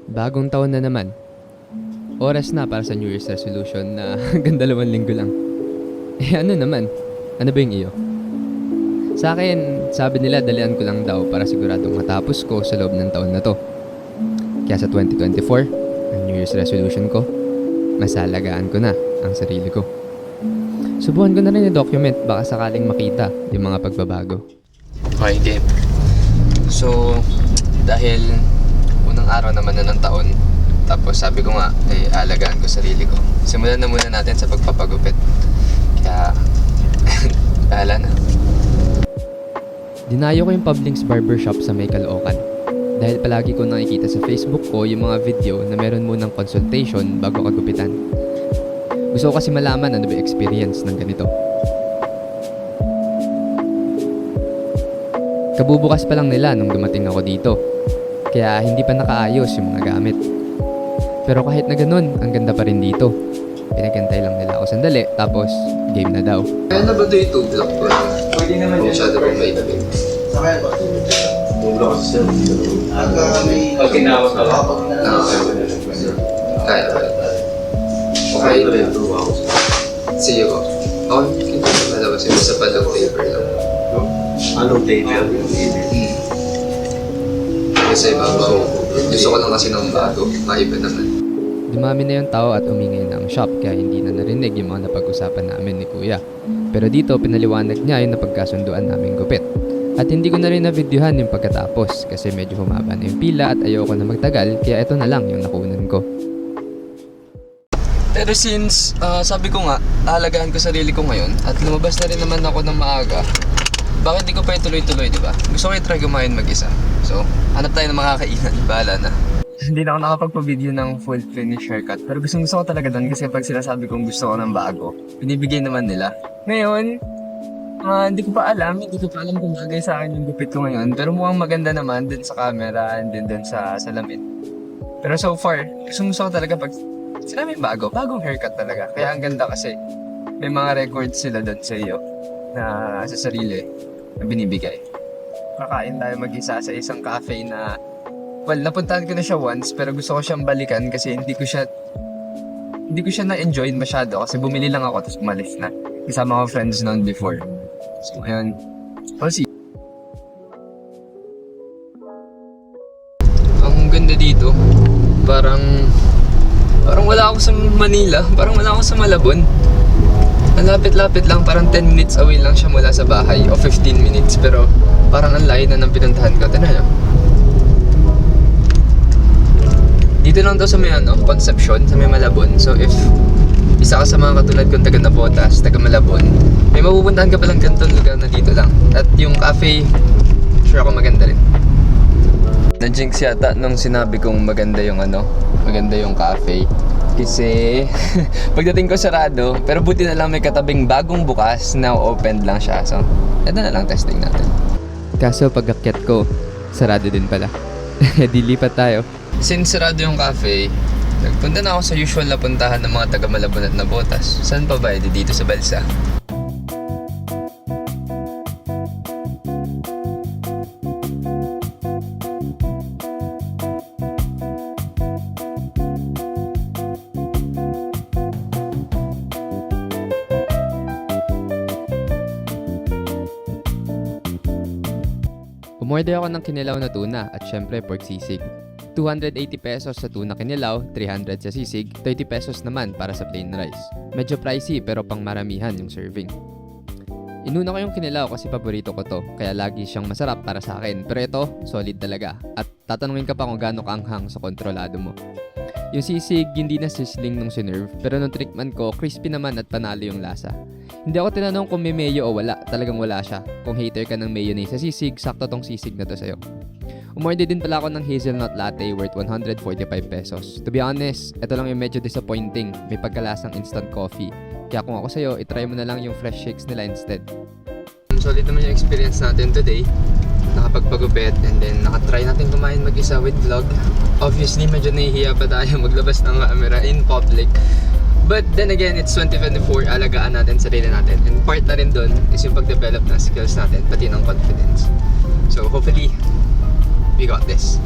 Bagong taon na naman. Oras na para sa New Year's resolution na hanggang 2 linggo lang. Ano naman? Ano ba yung iyo? Sa akin, sabi nila dalian ko lang daw para siguradong matapos ko sa loob ng taon na to. Kaya sa 2024, ang New Year's resolution ko, masalagaan ko na ang sarili ko. Subukan ko na rin i-document baka sakaling makita yung mga pagbabago. Okay, game. So, dahil unang araw naman na ng taon, tapos sabi ko nga, alagaan ko sarili ko. Simulan na muna natin sa pagpapagupit. Kaya, bahala na. Dinayo ko yung Publing's Barbershop sa May Caloocan. Dahil palagi ko nakikita sa Facebook ko yung mga video na meron munang consultation bago kagupitan. Gusto ko kasi malaman ano ba yung experience ng ganito. Kabubukas pa lang nila nung dumating ako dito. Kaya hindi pa nakaayos yung mga gamit. Pero kahit na ganun, ang ganda pa rin dito. Pinagantay lang nila ako sandali, tapos game na daw. Kaya na ba ito yung 2 block ko? Pwede naman yun. Masyado bang may tabi? Sakaya ba? 2 blocks siya. Pag kinawag ka ba? Kaya ba? Okay, see you. Okay, kita na malabas yun sa padang paper lang. Anong paper? Kasi ibabaw. Gusto ko lang kasi ng bago. Maiba naman. Dumami na yung tao at umingay na ang shop kaya hindi na narinig yung mga napag-usapan namin ni Kuya. Pero dito pinaliwanag niya yung napagkasunduan naming gupit. At hindi ko na rin na-videohan yung pagkatapos kasi medyo humaba na yung pila at ayoko na magtagal kaya ito na lang yung nakunan ko. Pero since sabi ko nga, aalagaan ko sarili ko ngayon at lumabas na rin naman ako ng maaga, bakit di ko pa ituloy-tuloy, di ba? Gusto ko i-try kumain mag-isa. So, hanap tayo ng makakainan. Bahala na. Hindi na ako nakapagpa-video ng full finish haircut. Pero gusto ko talaga doon kasi pag sinasabi kong gusto ko ng bago, binibigay naman nila. Ngayon, hindi ko pa alam kung bagay sa akin yung gupit ko ngayon. Pero mukhang maganda naman din sa camera and din sa salamin. Pero so far, gusto ko talaga pag sinabi bagong haircut talaga. Kaya ang ganda kasi may mga records sila doon sa iyo na sa sarili na binibigay. Kakain tayo mag-isa sa isang cafe na napuntahan ko na siya once pero gusto ko siyang balikan kasi hindi ko siya na-enjoy masyado kasi bumili lang ako tapos umalis na. Kasama ko friends noon before. So ngayon, we'll see. Ang ganda dito. Parang wala ako sa Manila, parang wala ako sa Malabon. Ang lapit-lapit lang, parang 10 minutes away lang siya mula sa bahay o 15 minutes pero parang ang layo na ng pinuntahan ko. Tignan nyo. Dito lang daw sa may Concepcion, sa may Malabon. So if isa ka sa mga katulad kong taga Navotas, taga Malabon, may mapupuntahan ka palang ganitong lugar na dito lang. At yung cafe, sure ako maganda rin. Na-jinx yata nung sinabi kong maganda yung maganda yung cafe. Kasi pagdating ko sarado, pero buti na lang may katabing bagong bukas na opened lang siya. So, ito na lang testing natin. Kaso pag-akyat ko, sarado din pala. Dilipat tayo. Since sarado yung cafe, nagpunta na ako sa usual na puntahan ng mga taga Malabon at Navotas. Saan pa ba? Dito sa Balsa. Umorder ako ng kinilaw na tuna at syempre pork sisig. 280 pesos sa tuna kinilaw, 300 sa sisig, 30 pesos naman para sa plain rice. Medyo pricey pero pang maramihan yung serving. Inuna ko yung kinilaw kasi paborito ko to, kaya lagi siyang masarap para sa akin. Pero ito, solid talaga. At tatanungin ka pa kung gaano kaanghang sa kontrolado mo. Yung sisig, hindi na sizzling nung sinerve, pero nung treatment ko, crispy naman at panalo yung lasa. Hindi ako tinanong kung may mayo o wala, talagang wala siya. Kung hater ka ng mayonnaise sa sisig, sakto tong sisig na to sa'yo. Umorder din pala ako ng hazelnut latte worth 145 pesos. To be honest, ito lang yung medyo disappointing, may pagkalasang instant coffee. Kaya kung ako sa'yo, itry mo na lang yung fresh shakes nila instead. Solid naman yung experience natin today. Nakapagpagupit and then nakatry natin kumain mag-isa with vlog. Obviously, medyo nahihiya pa tayo maglabas ng camera in public. But then again, it's 2024, alagaan natin sarili natin. And part na rin dun is yung pag-develop ng skills natin, pati ng confidence. So hopefully, we got this.